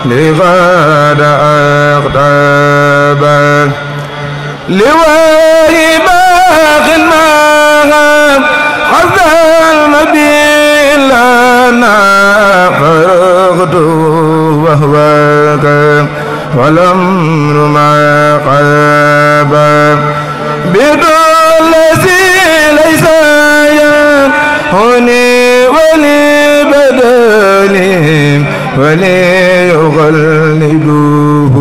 لغاد أقطابا لواء باق ما حظ المبين لنا فرغت وهو والأمر ما قابا بدون ليس يهوني ولي بدني ولي يغلبه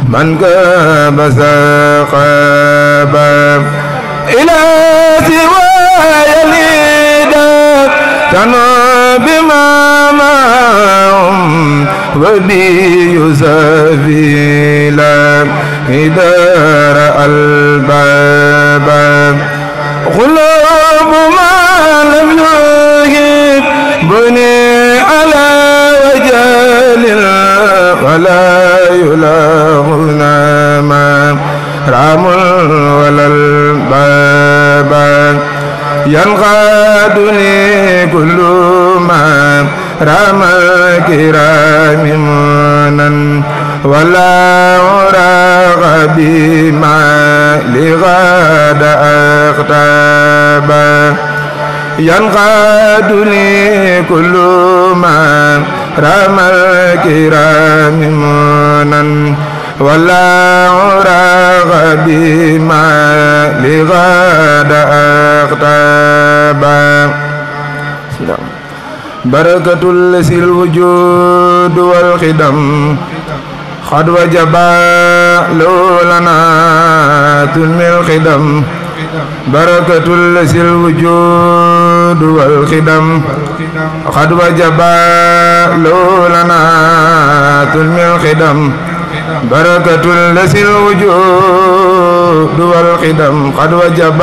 من كاب ساقابا إلى سواي الهدى كانوا بما معهم وبي يسافيلا إدار الباب قلوب ما لم يهب بني على وجل ولا يلاغنا ما رام ولا الباب ينقادني كل ما رام الكرام منا ولا أراغ بما لغاد أقتابا ينقادني كل ما رام الكرام منا ولا أراغ بما لغاد أقتابا بركة الذي الوجود والخدم قد وجب لنا تنمي الخدم بركة الذي الوجود والخدم قد وجب لنا تنمي الخدم بركة الذي الوجود والخدم قد وجب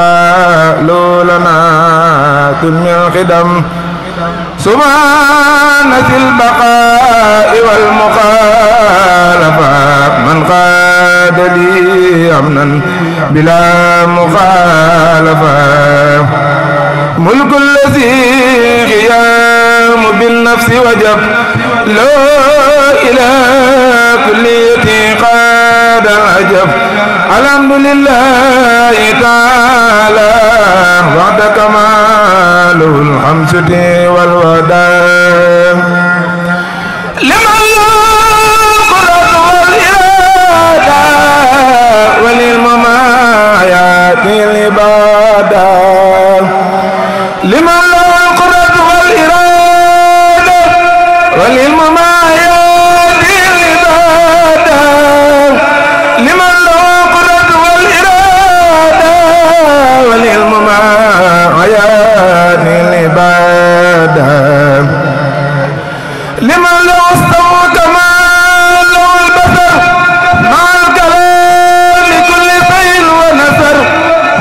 لنا تنمي الخدم سبحان ذي البقاء والمخالفة من قاد لي أمنا بلا مخالفة ملك الذي قيام بالنفس وجب لا إله كليتي قاد العجب الحمد لله تعالى وعد كماله الخمسة والوداع لمن القدرة والإرادة وللممايات العبادة لمن القدرة والإرادة وللممايات العبادة لمن القدرة والإرادة وللممايات العبادة لمن لو استوى كمال البشر مع الكلام كل شيء ونثر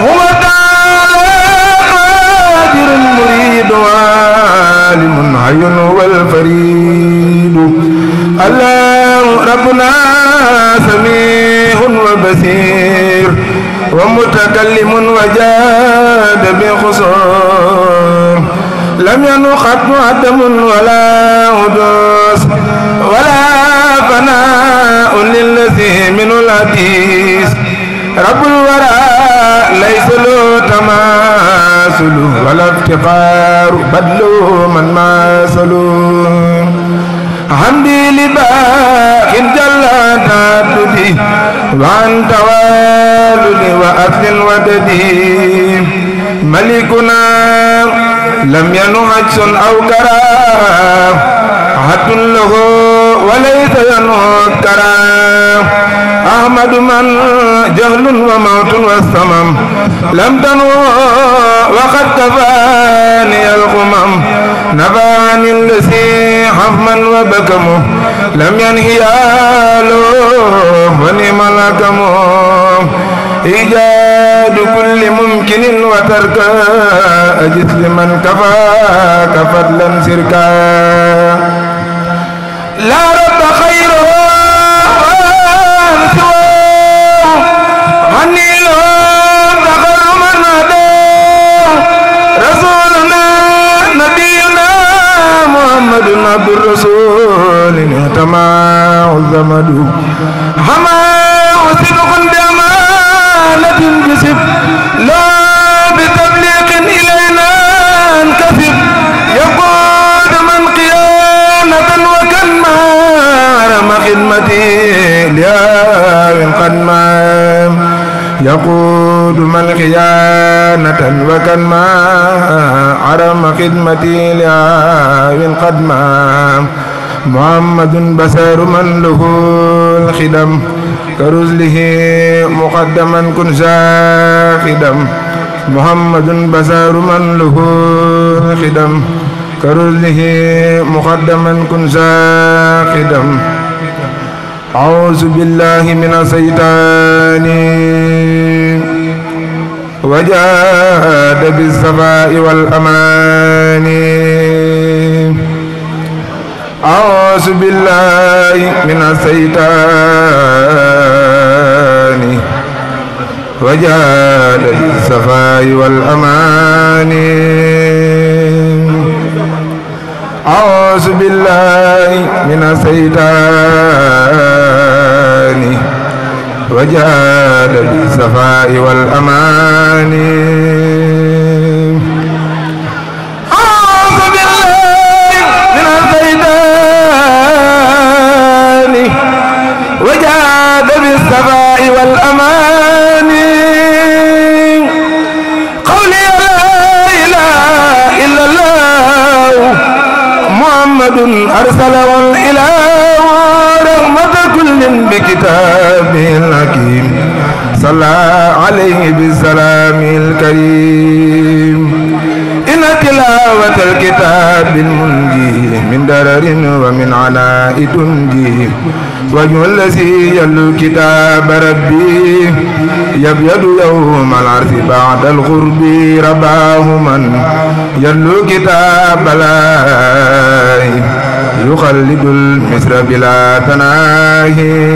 هو تعالى قادر مريد عالم حي والفريد الله ربنا سميع وبصير ومتكلم وجاد بخصوم لم ينقض عدم ولا حدوث ولا فناء للذي من الحديث رب الورى ليس له تماثل ولا افتقار بدل من ماثله حمدي لباق جل تعددي وعن توالد وأثل وددي ملكنا لم ينهج أو كراه حد له وليس ينكرا أحمد من جهل وموت والسمم لم تنو وقد كفاني الغمم نفعني الذي حفما وبكمه لم ينهي له ونعم الحكم إيجاد كل ممكن وترك أجد لمن كفاك فضلا سركا لا رب خيره وانسواه عني له دخل من هداه رسولنا نبينا محمد عبد الرسول رسول اهتماه الزمد حماه صدق بأمانة جسب لا بتبليغ إلينا انكسب يقود من قيانة وكنما رم خدمتي لياو قد ما يقود من خيانة وكنما عرم خدمتي لياو قد ما محمد بصير من له الخدم كرسله مقدما كن خدم محمد بصير من له الخدم كرسله مقدما كن خدم أعوذ بالله من الشيطان وجاد بالصفاء والأمان أعوذ بالله من الشيطان وجاد بالصفاء والأمان أعوذ بالله من الشيطان وجاد بالصفاء والأمان أعوذ بالله من الشيطان وجاد بالصفاء والأمان قولي لا إله إلا الله محمد أرسله الإله رحمة كل بكتابه الحكيم صلى عليه بالسلام الكريم إن تلاوة الكتاب المنجي من درر ومن عناء تنجي وجه الذي يلو كتاب ربي يبيض يوم العرس بعد الغرب رباه من يلو كتاب الله يخلد المصر بلا تناهي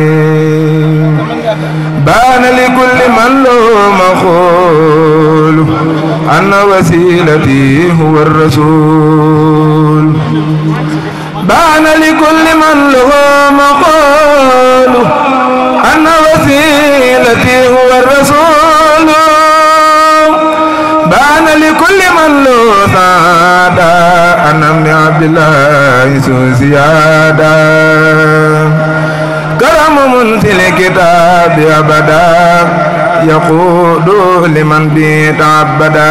بان لكل من له مخول أن وسيلتي هو الرسول بان لكل من له مقول أن وسيلتي هو الرسول بان لكل من له سعادة أن ابن عبد الله زيادة كرم منزل كتاب أبدا يقود لمن بيتعبدا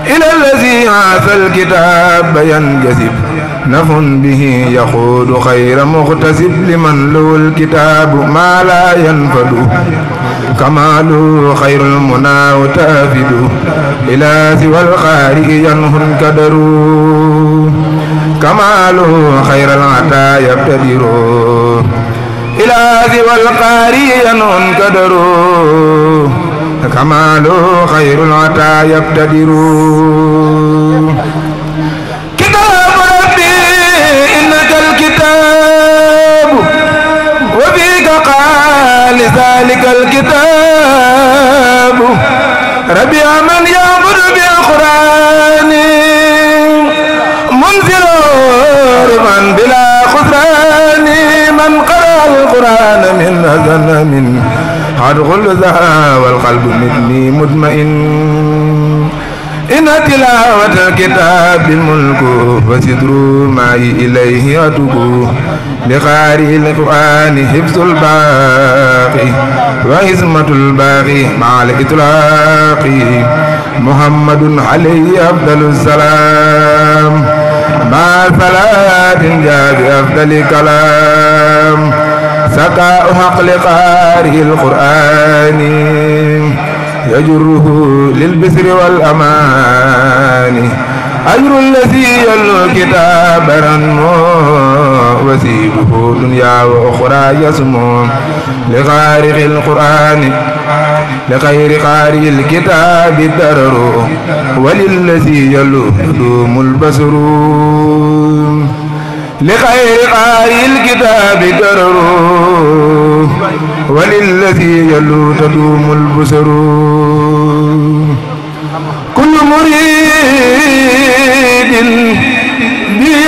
إلى الذي عاث الكتاب ينجذب نف به يقود خير مغتسب لمن له الكتاب ما لا ينفد كمال خير المنى وتافد إلى سوى الخارج ينهى الكدر كمال خير العطا يبتدر إلى سوى الخارج ينهى الكدر كمال خير العطا يبتدر كتاب ربي إنك الكتاب وفيك قال ذلك الكتاب ربي من يعبد بالقرآن منزل ربا بلا خسران من قرأ القرآن من أذن من أدخل ذا والقلب مني مطمئن إن تلاوة الكتاب الملك وستر معي إليه أتوب لقارئ القرآن حفظ الباقي وعصمة الباقي مع الإطلاق محمد عليه أفضل السلام مع صلاة جاء بأفضل كلام سكاء حق لقارئ القرآن يجره للبسر والأمان أجر الذي يلو كتاب رنمو وسيله دنيا وأخرى يسمو لغارق القرآن لغير قارئ الكتاب الدرر وللذي يلو دوم البصر لغير قارئ الكتاب درر وللذي يلو تدوم البصر كل مريد بي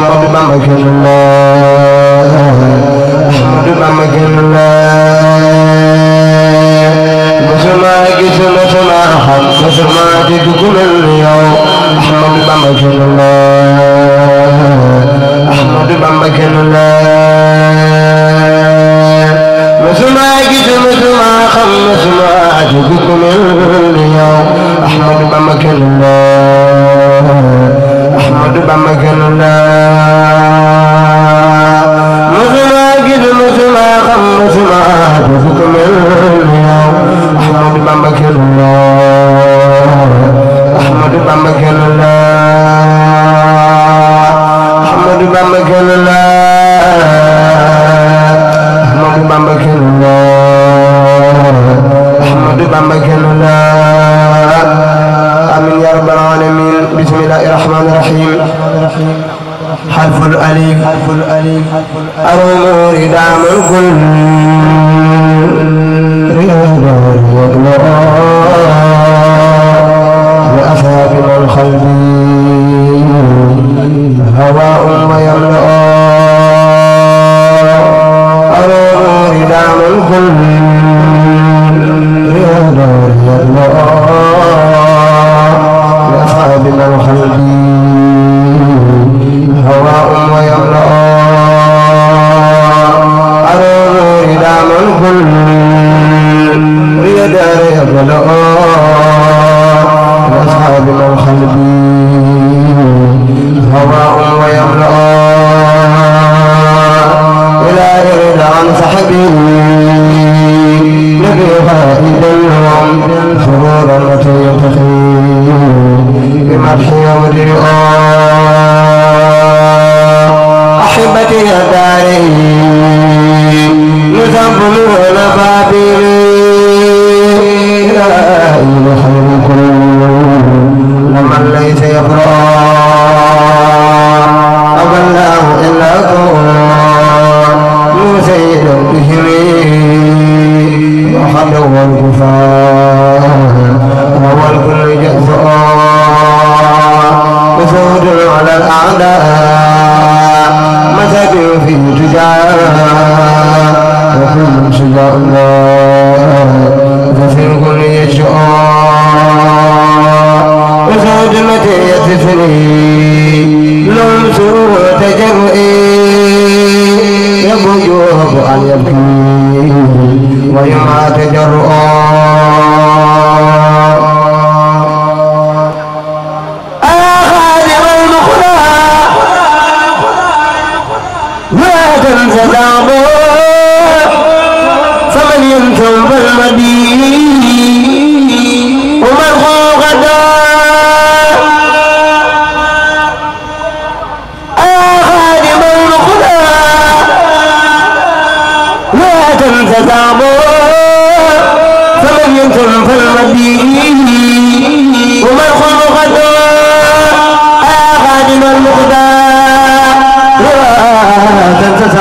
أحمد بمكان الله أحمد بمكان الله مسمعك سمع حق مسمعك كل اليوم أحمد بمكان الله أحمد بمكان الله مسمعك سمع حق مسمعك كل اليوم أحمد بمكان الله أحمد بمكان الله مسمعك سمع حق مسمعك كل اليوم أحمد بمكان الله أحمد بمكان الله أحمد بمكان الله أحمد بمكان الله أحمد بمكان الله آمين يا رب العالمين بسم الله الرحمن الرحيم حرف الألف الأمور دام الكل لأصحاب الخلق هواء ويملأ أرور دام الكل يملأ لأصحاب الخلق هواء ويملأ أرور دام الكل يدار يملأ لأصحاب الخلق هواء ويملأ إلى يرد عن صحبه نبي خائدا لهم سرورا وتيتخي بمدحي ودعاء أحبتي يا داري نزملون بابي إلهي خير كل ومن ليس يقرأ أبلاه إلا كون سيد بهم وحد والكفار وهو الكل جزاء وسود على الأعداء مسد في تجاه وكل شجاع الله ففي الكل يشاء وسود متى يتفني لهم سوء تجرئي يبجوه أن يبكي ويمع تجرؤا آخر المخلى لا تنسى دعمه فمن ينتم بالمدين ومن خوغ فمن ينتم فالمدين ومن خلق خادم المقدار لا تنسى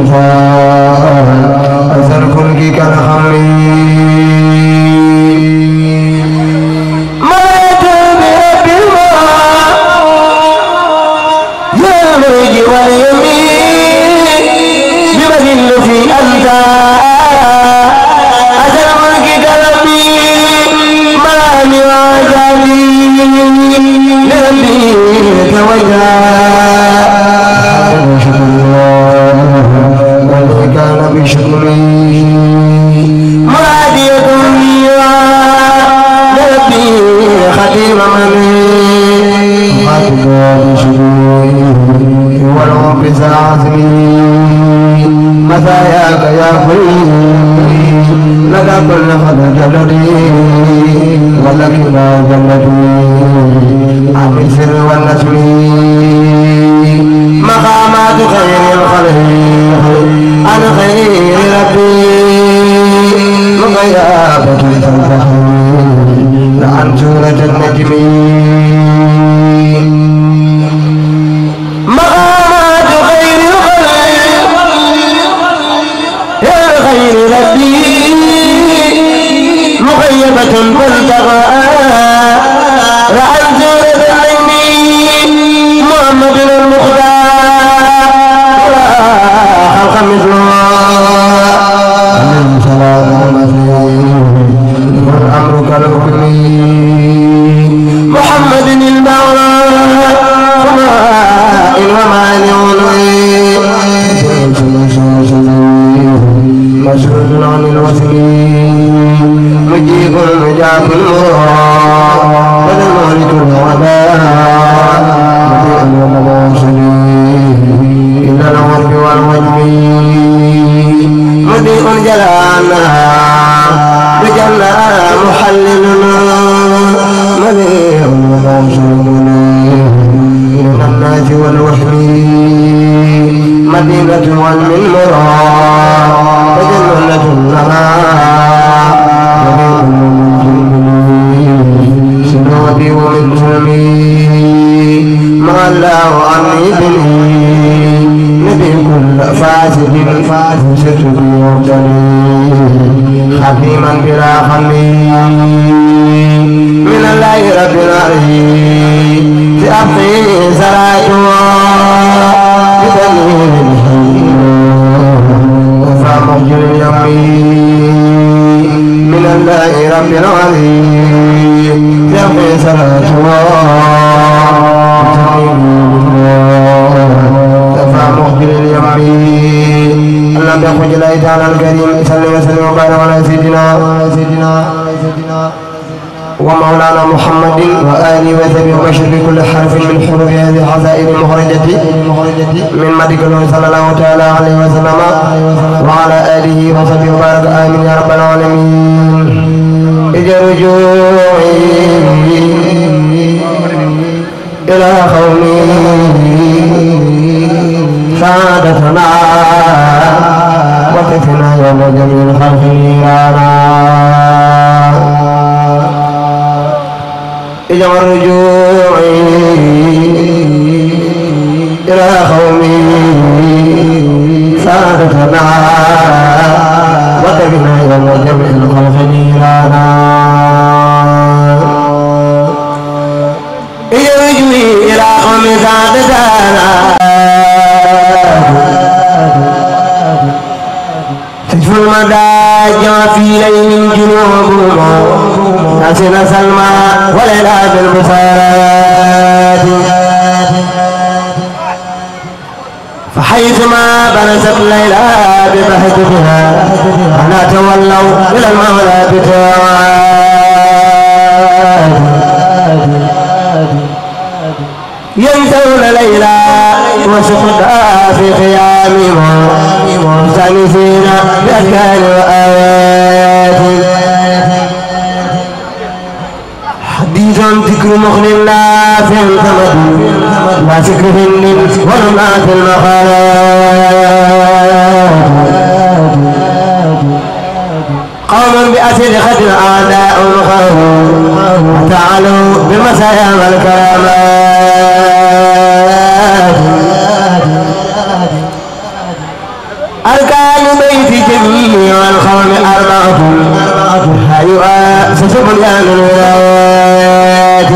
المثال أزل كنك كالخمر مزاياك يا خليل لك كل خدج جدي ولك ما جنتي عن السر والنسل مقامات خير الخلق عن خير ربي مغيابة تنتهي عن سورة النجم مغيبة فالتقى رأى زورة العين محمد المختار خلق مثله عليه الصلاة والسلام والأمر كالحكم محمد المولى ومانع مسؤول عن الوصل مجيب مجاب المراد المالك الوباء مطيع ومواصل إلى الغرب والوجب مطيع جلانا بجنة محللنا مطيع ومواصل من الناس والوحم مدينة والمنمرات وجنة لها سنوبي ومن سلمي ما الله عني بني نبي كل فاسد ستبي وابتلي حكيما بلا خمي من الله رب العالمين في أخي صلاته بدليل وفى مخجل اليمين من الله رب العالمين يقي صلاته وفى مخجل اليمين اللهم يخرج الله تعالى الكريم صلى وسلم وبارك على سيدنا ومولانا محمد وآله وصحبه وبشر بكل حرف من حروف هذه الحزائر المخرجة من مدك الله صلى الله تعالى عليه وسلم وعلى آله وصحبه وبارك آمين يا رب العالمين إجا رجوعي إلى قومي سعادتنا وقفنا يوم جميع الخلق نيرانا إجا رجوعي إلى قومي سعادتنا وقفنا يوم جميع الخلق نيرانا إجا رجوعي إلى قومي سعادتنا تجفو المداجع في ليل جنوبهما ناسنا سلمى وليلى بالبصارات فحيثما برزت ليلى ببهجتها أنا تولوا إلى المولى بتوعات ينسون ليلى وسقطها في خيامهم مستأنسين بأذكار وآيات حديث ذكر مخل نافع ثمد لا ذكر هند ولمعة المخالات قوم بأسر خد الأعداء مخاهم وتعالوا بمسايا والكرامات أركان بيت جميع القوم أربعة يؤسس بنيان الولايات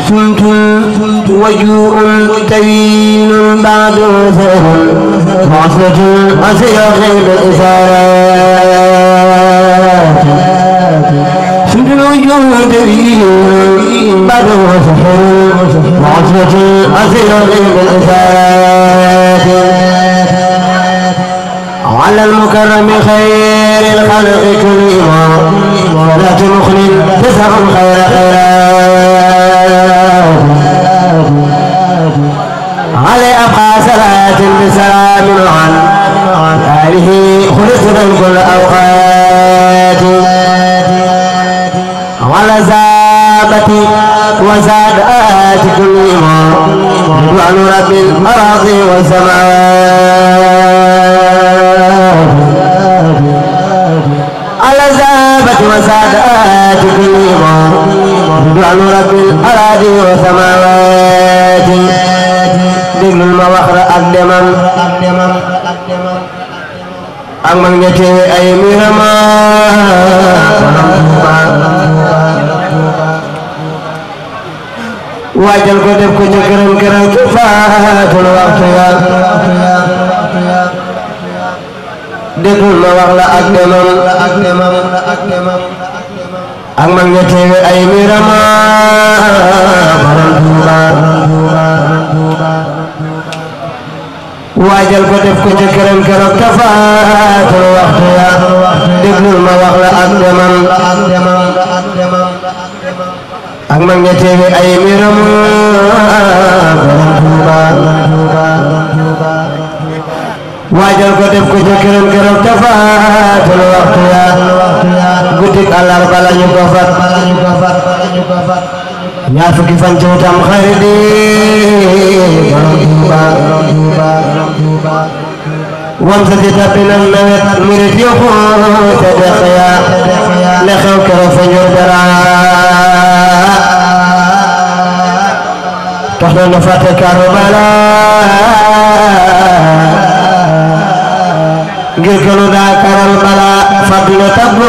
سمت وجوء طويل بعد سهر وعصرة أسير غير الإسارات سمت وجوء طويل بعد سهر وعصرة أسير غير الإسارات على المكرم خير الخلق كلهم ولا تمخل تسع خير خيرات على أبقى صلاة بسلام عن آله خلصنا كل أوقات على زابتي وزادات كلهم رضوان رب الأراضي والسماوات على زابت وسادات كلهم رضوان رب الأراضي والسماوات دين الموخر أقدما أمن يتي أي مهما waajal ko def ko ci këram këram ci faatul waxtu ya déggul ma wax la ak demam ak mag ña teewe ay mirama borom Tuuba waajal ko def ko ci këram këram ci faatul waxtu ya déggul ma wax la ak demam ak mag ña teewe ay miram borom Tuuba waajal ko def ko ca këram këram tafaatul waxtu ya guddik àllarba la ñu ko fat ñaar fukki fan ci tam xarit di borom Tuuba wam sa ci tapinam nawet murit yokku te dex ya le xew keroog fa ñëw dara tax na fàtte Karbala ngir kënu daa karal bala fàttali tabbu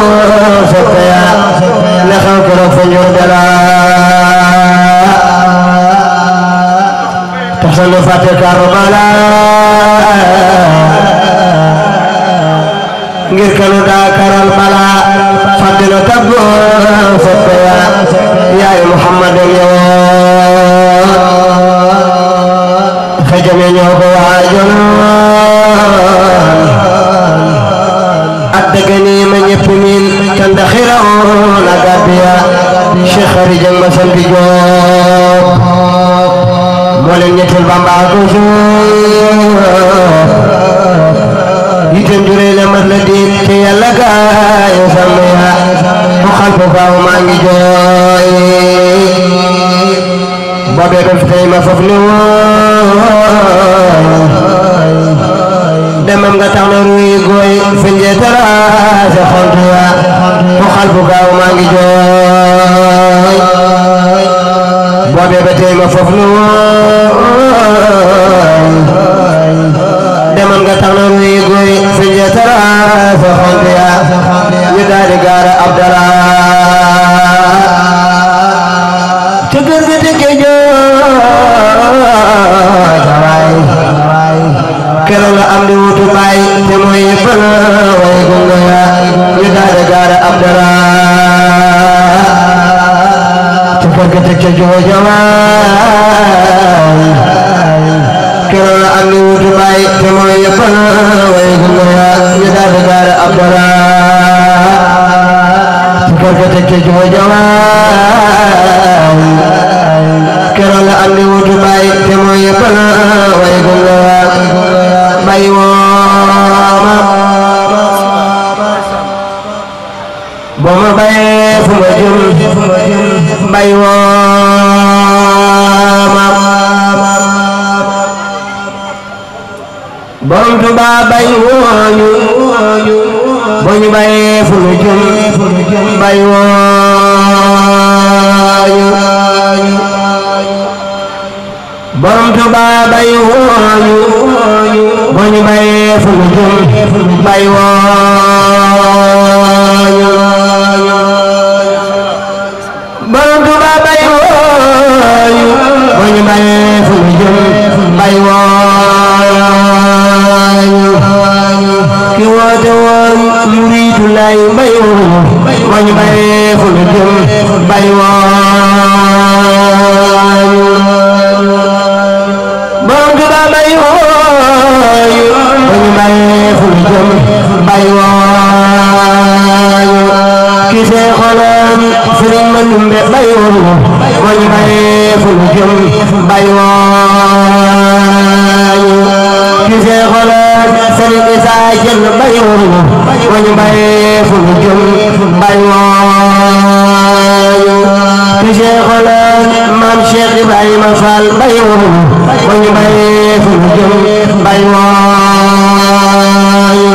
soppe ya le xew keroog fa ñëw dara tax na fàtte Karbala ngir kënu daa karal bala fàttali tabbu soppe ya yaay Muhammad yow fajame ñoo ko waajoon ak dëggani ma ñëpp miin kanda xirawoon a gàddiya Cheikh Khary Dieng ma sant Jóob moo leen ñettul Bamba ko suuf yitam juree la mat la diin te yàlla gaayo sàmm ya mu xal ko faaw maa ngi jooy boobee daf tey ma faf li woon demam nga tax na ruy gooy finjee taraase xontu ya mu xal bu gaaw maa ngi jooy boobee ba tey ma faf li woon demam nga tax na ruy gooy finjee taraase xontu ya ñu daal di gaara Abdallah keroog la am di wutu baay te mooy fële way gunge ya ñu daal di gaara Abdallah te kër ga teg ca jooja waay keroog la am di wutu baay te mooy fële way gunge ya ñu daal di gaara Abdallah te kër ga teg ca jooja waay keroog la am di wutu baay te mooy fële way gunge ya bay wooma boo ma bayee fu ma jëm bay wooma borom Tuuba bay wooñu boo ñu bayee fu ma jëm bay wooñu borom Tuuba bay wooñu bay wooyu borom Tuuba bay wooyu bu ñu bayee fu ñu jëm bay wooyu ki woote woon muriidu lay bay wooyu bu ñu bayee fu ñu jëm bay wooyu borom Tuuba bay wooyu bu ñu bayee fu ñu jëm bay wooyu ki seexaloon Sëriñ Mandumbe bay wooyu bu ñu bayee fu ñu jëm bay wooyu ki seexaloon Sëriñ Isaa Jeen bay wooyu bu ñu bayee fu ñu jëm bay wooyu ki seexaloon Maam Cheikh Ibrahima Fall bay wooyu bu ñu bayee fu ñu jëm bay wooyu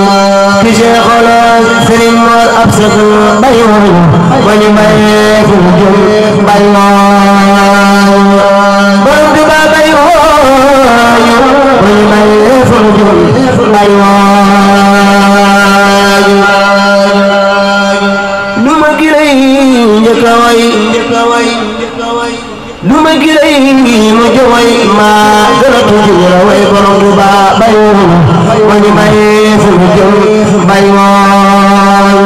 ki seexaloon Sëriñ Mor Absa bay wooyu bu ñu bayee fu ñu jëm bay wooyu borom Tuuba bay wooyu bu ñu bayee fu ñu jëm bay wooyu du ma girey njëkk a way du ma girey mujj way maa gën a tuuti la way borom Tuuba bay wooyu bu ñu bayee fu ñu jëm bay wooyu